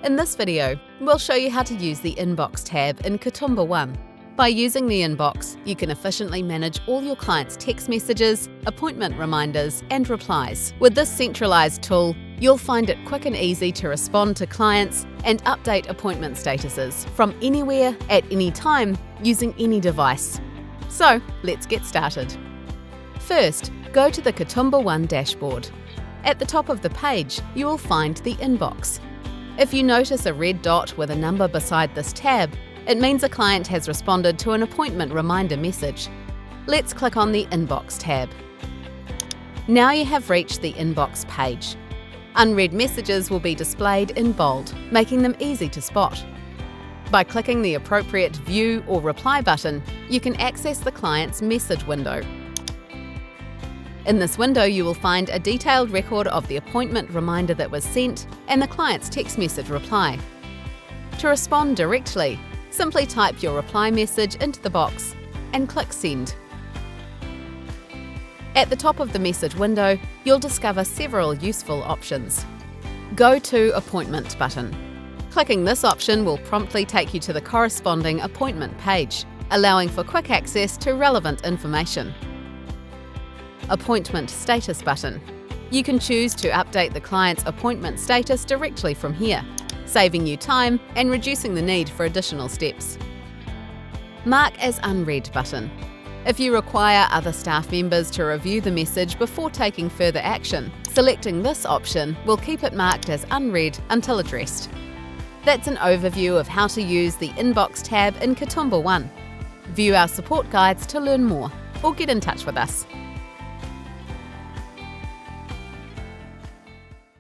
In this video, we'll show you how to use the Inbox tab in Kitomba 1. By using the inbox, you can efficiently manage all your clients' text messages, appointment reminders, and replies. With this centralized tool, you'll find it quick and easy to respond to clients and update appointment statuses from anywhere at any time using any device. So, let's get started. First, go to the Kitomba 1 dashboard. At the top of the page, you will find the inbox. If you notice a red dot with a number beside this tab, it means a client has responded to an appointment reminder message. Let's click on the Inbox tab. Now you have reached the Inbox page. Unread messages will be displayed in bold, making them easy to spot. By clicking the appropriate View or Reply button, you can access the client's message window. In this window, you will find a detailed record of the appointment reminder that was sent and the client's text message reply. To respond directly, simply type your reply message into the box and click Send. At the top of the message window, you'll discover several useful options. Go to Appointment button. Clicking this option will promptly take you to the corresponding appointment page, allowing for quick access to relevant information. Appointment Status button. You can choose to update the client's appointment status directly from here, saving you time and reducing the need for additional steps. Mark as Unread button. If you require other staff members to review the message before taking further action, selecting this option will keep it marked as unread until addressed. That's an overview of how to use the Inbox tab in Kitomba 1. View our support guides to learn more, or get in touch with us.